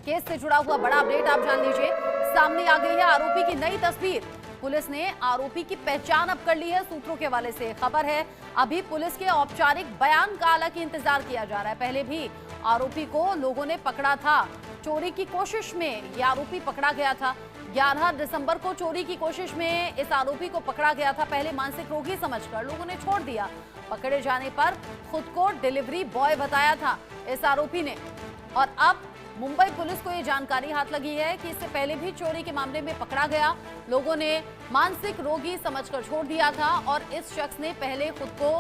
Case से जुड़ा हुआ बड़ा अपडेट आप जान लीजिए। सामने आ गई है आरोपी की नई तस्वीर। पुलिस ने आरोपी की पहचान अब कर ली है। सूत्रों के हवाले से खबर है, अभी पुलिस के औपचारिक बयान का हालांकि इंतजार किया जा रहा है। पहले भी आरोपी को लोगों ने पकड़ा था चोरी की कोशिश में। यह आरोपी पकड़ा गया था 11 दिसंबर को। चोरी की कोशिश में इस आरोपी को पकड़ा गया था। पहले मानसिक रोगी समझकर लोगों ने छोड़ दिया। पकड़े जाने पर खुद को डिलीवरी बॉय बताया था इस आरोपी ने। और अब मुंबई पुलिस को यह जानकारी हाथ लगी है कि इससे पहले भी चोरी के मामले में पकड़ा गया। लोगों ने मानसिक रोगी समझकर छोड़ दिया था और इस शख्स ने पहले खुद को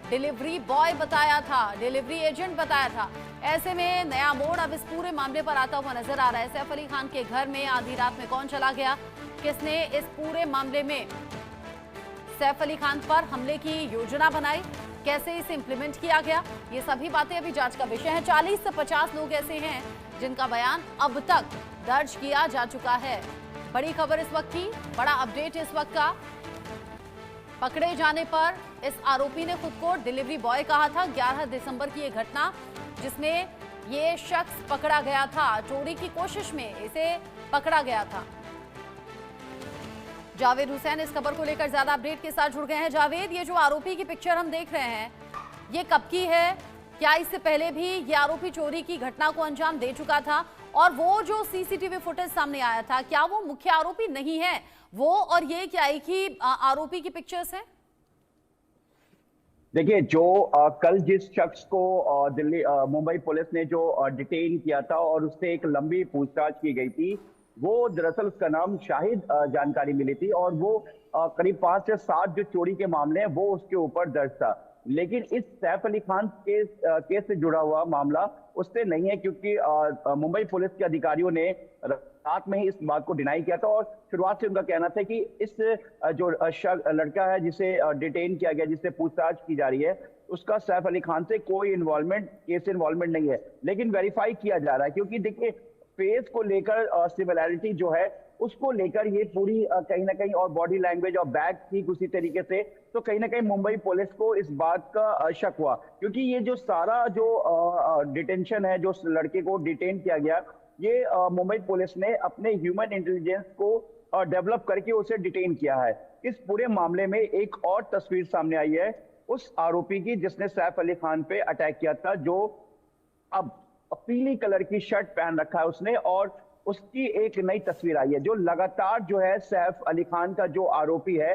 डिलीवरी बॉय बताया था, डिलीवरी एजेंट बताया था। ऐसे में नया मोड़ अब इस पूरे मामले पर आता हुआ नजर आ रहा है। सैफ अली खान के घर में आधी रात में कौन चला गया, किसने इस पूरे मामले में सैफ अली खान पर हमले की योजना बनाई, कैसे इसे इंप्लीमेंट किया गया, ये सभी बातें अभी जांच का विषय है। 40 से 50 लोग ऐसे हैं जिनका बयान अब तक दर्ज किया जा चुका है। बड़ी खबर इस वक्त की, बड़ा अपडेट इस वक्त का। पकड़े जाने पर इस आरोपी ने खुद को डिलीवरी बॉय कहा था। 11 दिसंबर की यह घटना जिसमें ये शख्स पकड़ा गया था, चोरी की कोशिश में इसे पकड़ा गया था। जावेद हुसैन इस खबर को लेकर ज्यादा अपडेट के साथ जुड़ गए हैं। जावेद, ये जो आरोपी की पिक्चर हम देख रहे हैं, ये कब की है? क्या इससे पहले भी ये आरोपी चोरी की घटना को अंजाम दे चुका था? और वो जो सीसीटीवी फुटेज सामने आया था, क्या वो मुख्य आरोपी नहीं है वो? और ये क्या एक ही आरोपी की पिक्चर्स है? देखिए, जो कल जिस शख्स को दिल्ली मुंबई पुलिस ने जो डिटेन किया था और उससे एक लंबी पूछताछ की गई थी, वो दरअसल उसका नाम शाहिद जानकारी मिली थी और वो करीब 5 से 7 जो चोरी के मामले हैं वो उसके ऊपर दर्ज था। लेकिन इस सैफ अली खान केस से जुड़ा हुआ मामला उससे नहीं है, क्योंकि मुंबई पुलिस के अधिकारियों ने रात में ही इस बात को डिनाई किया था और शुरुआत से उनका कहना था कि इस जो लड़का है जिसे डिटेन किया गया, जिससे पूछताछ की जा रही है, उसका सैफ अली खान से कोई केस इन्वॉल्वमेंट नहीं है। लेकिन वेरीफाई किया जा रहा है, क्योंकि देखिए फेस को लेकर सिमिलैरिटी जो है उसको लेकर ये पूरी कहीं ना कहीं, और बॉडी लैंग्वेज और बैग ठीक उसी तरीके से, तो कहीं ना कहीं मुंबई पुलिस को इस बात का शक हुआ। क्योंकि ये जो सारा जो डिटेंशन है, जो लड़के को डिटेन किया गया, ये मुंबई पुलिस ने अपने ह्यूमन इंटेलिजेंस को डेवलप करके उसे डिटेन किया है। इस पूरे मामले में एक और तस्वीर सामने आई है उस आरोपी की जिसने सैफ अली खान पे अटैक किया था, जो अब पीली कलर की शर्ट पहन रखा है उसने, और उसकी एक नई तस्वीर आई है। जो लगातार जो है सैफ अली खान का जो आरोपी है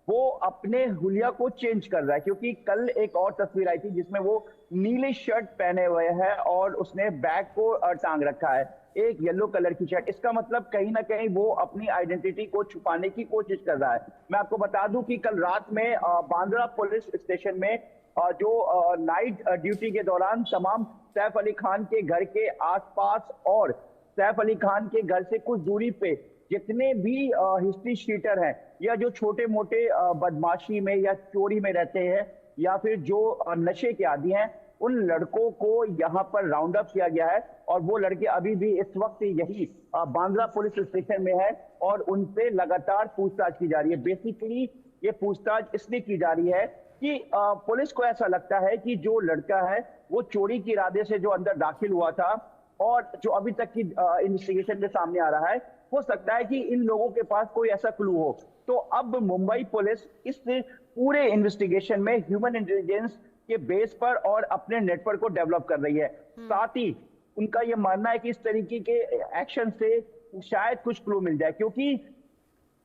वो अपने हुलिया को चेंज कर रहा है, क्योंकि कल एक और तस्वीर आई थी जिसमें वो नीली शर्ट पहने हुए है और उसने बैग को टांग रखा है, एक येलो कलर की शर्ट। इसका मतलब कहीं ना कहीं वो अपनी आइडेंटिटी को छुपाने की कोशिश कर रहा है। मैं आपको बता दूं कि कल रात में बांद्रा पुलिस स्टेशन में जो नाइट ड्यूटी के दौरान तमाम सैफ अली खान के घर के आसपास और सैफ अली खान के घर से कुछ दूरी पे जितने भी हिस्ट्री शीटर हैं या जो छोटे मोटे बदमाशी में या चोरी में रहते हैं या फिर जो नशे के आदी हैं, उन लड़कों को यहाँ पर राउंड अप किया गया है। और वो लड़के अभी भी इस वक्त यही बांद्रा पुलिस स्टेशन में है और उनसे लगातार पूछताछ की जा रही है। बेसिकली ये पूछताछ इसलिए की जा रही है कि पुलिस को ऐसा लगता है कि जो लड़का है वो चोरी के इरादे से जो अंदर दाखिल हुआ था, और जो अभी तक की इन्वेस्टिगेशन में सामने आ रहा है, हो सकता है कि इन लोगों के पास कोई ऐसा क्लू हो। तो अब मुंबई पुलिस इस पूरे इन्वेस्टिगेशन में ह्यूमन इंटेलिजेंस के बेस पर और अपने नेटवर्क को डेवलप कर रही है। साथ ही उनका यह मानना है कि इस तरीके के एक्शन से शायद कुछ क्लू मिल जाए, क्योंकि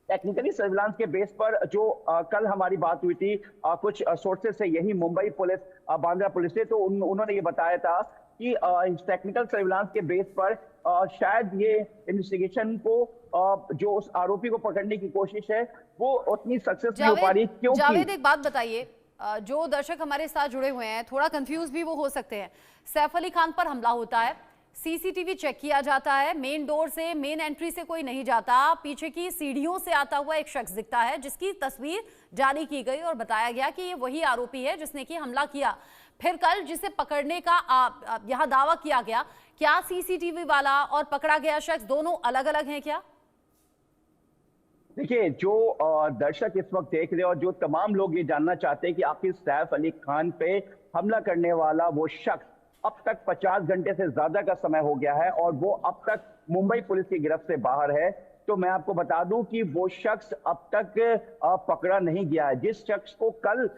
टेक्निकली सर्विलांस के बेस पर जो कल हमारी बात हुई थी कुछ सोर्सेज से, यही मुंबई पुलिस बांद्रा पुलिस से, तो उन्होंने ये बताया था कि टेक्निकल सर्विलांस के बेस पर शायद ये इन्वेस्टिगेशन को जो उस आरोपी को पकड़ने की कोशिश है वो उतनी सक्सेस नहीं हो पा रही। क्योंकि जावेद, एक बात बताइए, जो दर्शक हमारे साथ जुड़े हुए हैं थोड़ा कंफ्यूज भी वो हो सकते हैं। सैफ अली खान पर हमला होता है, सीसीटीवी चेक किया जाता है, मेन डोर से, मेन एंट्री से कोई नहीं जाता, पीछे की सीढ़ियों से आता हुआ एक शख्स दिखता है जिसकी तस्वीर जारी की गई और बताया गया कि ये वही आरोपी है जिसने कि हमला किया। फिर कल जिसे पकड़ने का यहां दावा किया गया, क्या सीसीटीवी वाला और पकड़ा गया शख्स दोनों अलग अलग हैं क्या? देखिए, जो दर्शक इस वक्त देख रहे हैं और जो तमाम लोग ये जानना चाहते हैं कि आखिर सैफ अली खान पे हमला करने वाला वो शख्स अब तक 50 घंटे से ज्यादा का समय हो गया है और वो अब तक मुंबई पुलिस की गिरफ्त से बाहर है। तो मैं आपको बता दूं कि वो शख्स अब तक पकड़ा नहीं गया है। जिस शख्स को कल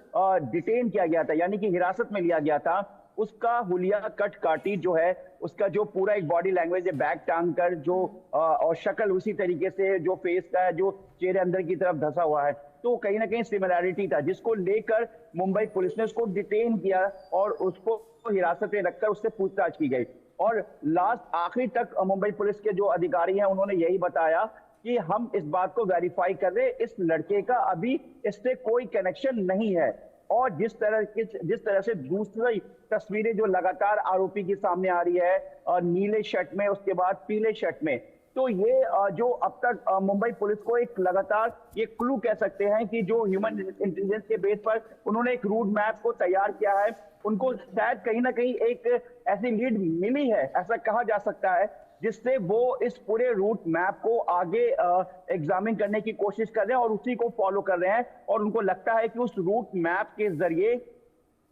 डिटेन किया गया था, यानी कि हिरासत में लिया गया था, उसका हुलिया कट काटी जो है, उसका जो पूरा एक बॉडी लैंग्वेज है, बैग टांग कर जो और शक्ल उसी तरीके से जो फेस का है, जो चेहरे अंदर की तरफ धंसा हुआ है, तो कहीं ना कहीं सिमिलैरिटी था, जिसको लेकर मुंबई पुलिस ने उसको डिटेन किया और उसको हिरासत में रखकर उससे पूछताछ की गई। और लास्ट आखिरी तक मुंबई पुलिस के जो अधिकारी हैं उन्होंने यही बताया कि हम इस बात को वेरीफाई कर रहे हैं, इस लड़के का अभी इससे कोई कनेक्शन नहीं है। और जिस तरह से दूसरी तस्वीरें जो लगातार आरोपी की सामने आ रही है, नीले शर्ट में, उसके बाद पीले शर्ट में, तो ये जो अब तक मुंबई पुलिस को एक लगातार ये क्लू कह सकते हैं कि जो ह्यूमन इंटेलिजेंस के बेस पर उन्होंने एक रूट मैप को तैयार किया है, उनको शायद कहीं ना कहीं एक ऐसी लीड मिली है, ऐसा कहा जा सकता है, जिससे वो इस पूरे रूट मैप को आगे एग्जामिन करने की कोशिश कर रहे हैं और उसी को फॉलो कर रहे हैं। और उनको लगता है कि उस रूट मैप के जरिए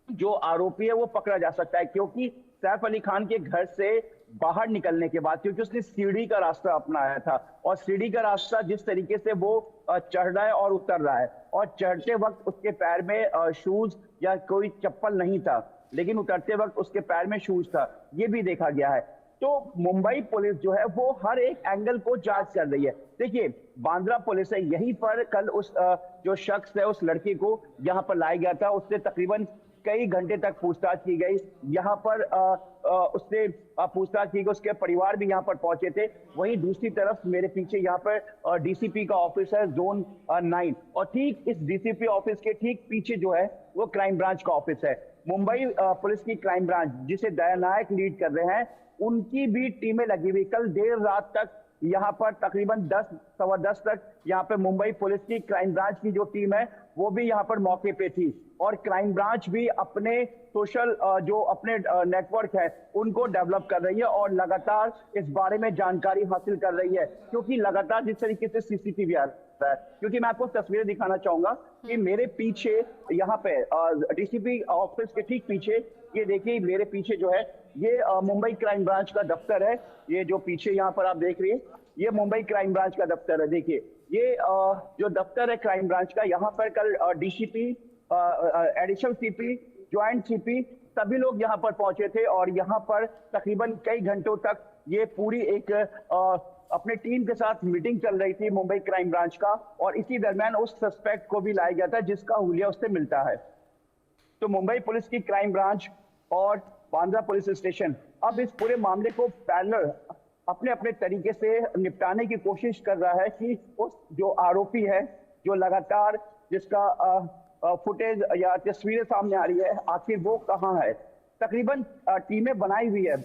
जो आरोपी है वो पकड़ा जा सकता है, क्योंकि सैफ अली खान के घर से बाहर निकलने के बाद, क्योंकि उसने सीढ़ी का रास्ता अपनाया था और सीढ़ी का रास्ता जिस तरीके से वो चढ़ रहा है और उतर रहा है, और चढ़ते वक्त उसके पैर में शूज या कोई चप्पल नहीं था, लेकिन उतरते वक्त उसके पैर में शूज था, ये भी देखा गया है। तो मुंबई पुलिस जो है वो हर एक एंगल को जांच कर रही है। देखिए, बांद्रा पुलिस है, यहीं पर कल उस जो शख्स है, उस लड़के को यहाँ पर लाया गया था, उससे तकरीबन कई घंटे तक पूछताछ की गई। यहाँ पर उससे पूछताछ की गई, उसके परिवार भी यहाँ पर पहुंचे थे। वहीं दूसरी तरफ मेरे पीछे यहाँ पर डीसीपी का ऑफिस है, जोन 9, और ठीक इस डीसीपी ऑफिस के ठीक पीछे जो है वो क्राइम ब्रांच का ऑफिस है। मुंबई पुलिस की क्राइम ब्रांच, जिसे दयानायक लीड कर रहे हैं, उनकी भी टीमें लगी हुई। कल देर रात तक यहाँ पर तकरीबन 10 सवा 10 तक यहाँ पे मुंबई पुलिस की क्राइम ब्रांच की जो टीम है वो भी यहाँ पर मौके पे थी, और क्राइम ब्रांच भी अपने सोशल जो अपने नेटवर्क है उनको डेवलप कर रही है और लगातार इस बारे में जानकारी हासिल कर रही है, क्योंकि लगातार जिस तरीके से सीसीटीवी आ रहा है। क्योंकि मैं आपको तस्वीरें दिखाना चाहूंगा कि मेरे पीछे यहाँ पे डीसीपी ऑफिस के ठीक पीछे, ये देखिए मेरे पीछे जो है ये मुंबई क्राइम ब्रांच का दफ्तर है। ये जो पीछे यहाँ पर आप देख रही है, ये मुंबई क्राइम ब्रांच का दफ्तर है। देखिए ये जो दफ्तर है क्राइम ब्रांच का, यहाँ पर कल DCP, additional CP, joint CP, सभी लोग यहाँ पर पहुंचे थे और यहाँ पर तकरीबन कई घंटों तक ये पूरी एक अपने टीम के साथ मीटिंग चल रही थी मुंबई क्राइम ब्रांच का, और इसी दरमियान उस सस्पेक्ट को भी लाया गया था जिसका हुलिया उससे मिलता है। तो मुंबई पुलिस की क्राइम ब्रांच और बांद्रा पुलिस स्टेशन अब इस पूरे मामले को पैरेलल अपने अपने तरीके से निपटाने की कोशिश कर रहा है कि उस जो आरोपी है, जो लगातार जिसका फुटेज या तस्वीरें सामने आ रही है, आखिर वो कहाँ है। तकरीबन टीमें बनाई हुई है।